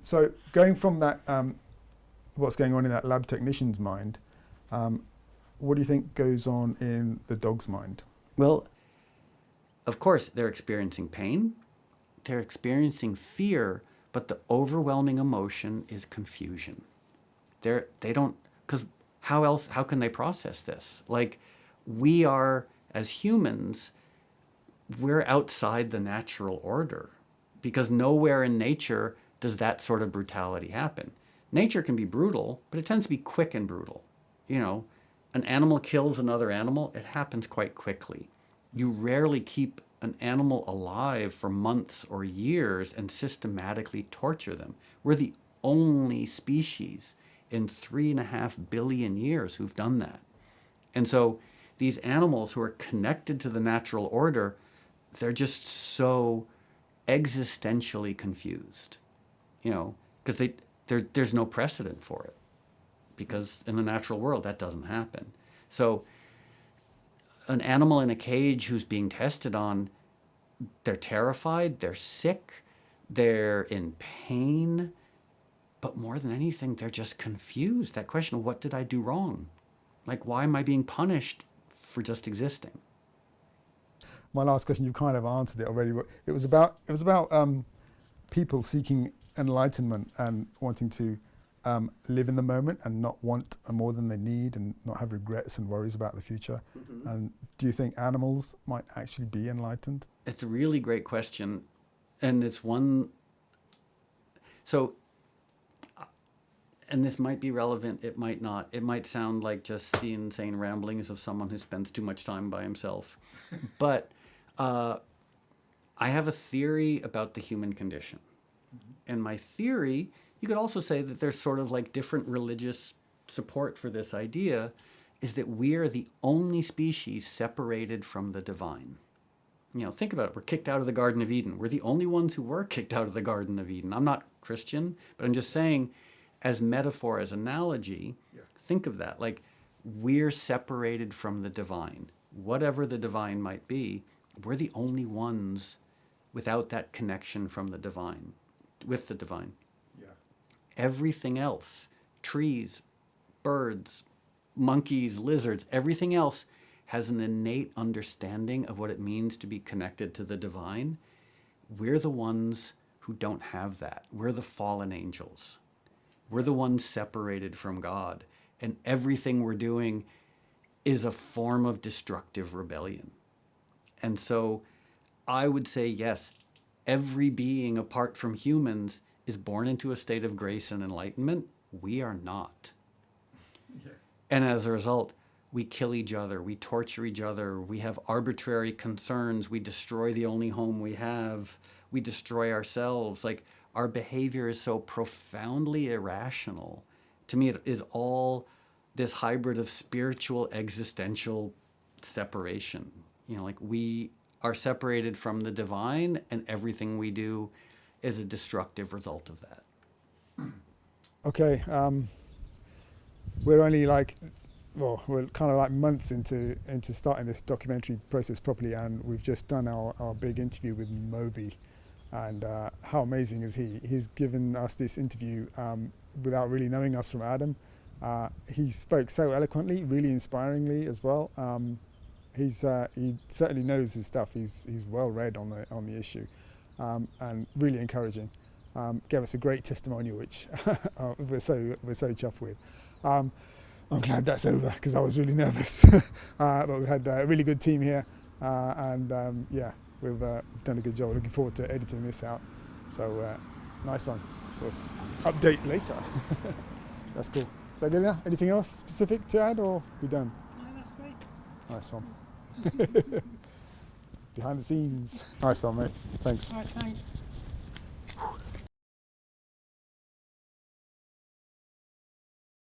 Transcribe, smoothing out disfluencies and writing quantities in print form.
So going from that, what's going on in that lab technician's mind, what do you think goes on in the dog's mind? Well, of course, they're experiencing pain, they're experiencing fear, but the overwhelming emotion is confusion. They don't, because how can they process this? Like, we are, as humans, we're outside the natural order because nowhere in nature does that sort of brutality happen. Nature can be brutal, but it tends to be quick and brutal. You know, an animal kills another animal, it happens quite quickly. You rarely keep an animal alive for months or years and systematically torture them. We're the only species in 3.5 billion years who've done that. And so these animals who are connected to the natural order, they're just so existentially confused, you know, because there's no precedent for it. Because in the natural world, that doesn't happen. So an animal in a cage who's being tested on, they're terrified, they're sick, they're in pain, but more than anything, they're just confused. That question of what did I do wrong? Like, why am I being punished for just existing? My last question, you kind of answered it already, but it was about people seeking enlightenment and wanting to live in the moment and not want more than they need and not have regrets and worries about the future. Mm-hmm. And do you think animals might actually be enlightened? It's a really great question. And it's one, so, and this might be relevant, it might not. It might sound like just the insane ramblings of someone who spends too much time by himself. But I have a theory about the human condition. Mm-hmm. And my theory, you could also say that there's sort of like different religious support for this idea, is that we are the only species separated from the divine. You know, think about it. We're kicked out of the Garden of Eden. We're the only ones who were kicked out of the Garden of Eden. I'm not Christian, but I'm just saying, as metaphor, as analogy, think of that. Like, we're separated from the divine. Whatever the divine might be, we're the only ones without that connection from the divine, with the divine. Everything else, trees, birds, monkeys, lizards, everything else has an innate understanding of what it means to be connected to the divine. We're the ones who don't have that. We're the fallen angels. We're the ones separated from God. And everything we're doing is a form of destructive rebellion. And so I would say, yes, every being apart from humans is born into a state of grace and enlightenment. We are not. Yeah. And as a result, we kill each other, we torture each other, we have arbitrary concerns, we destroy the only home we have, we destroy ourselves. Like, our behavior is so profoundly irrational. To me, it is all this hybrid of spiritual, existential separation. You know, like, we are separated from the divine, and everything we do is a destructive result of that. Okay, we're only we're kind of like months into starting this documentary process properly, and we've just done our big interview with Moby. And how amazing is he? He's given us this interview without really knowing us from Adam. He spoke so eloquently, really inspiringly as well. He certainly knows his stuff. He's well read on the issue, and really encouraging. Gave us a great testimonial, which we're so chuffed with. I'm glad that's over because I was really nervous. But we've had a really good team here, and we've done a good job. Looking forward to editing this out. So nice one. We'll update later. That's cool. Is that good now? Anything else specific to add, or we done? No, that's great. Nice one. Behind the scenes. Nice one, mate. Thanks. All right, thanks.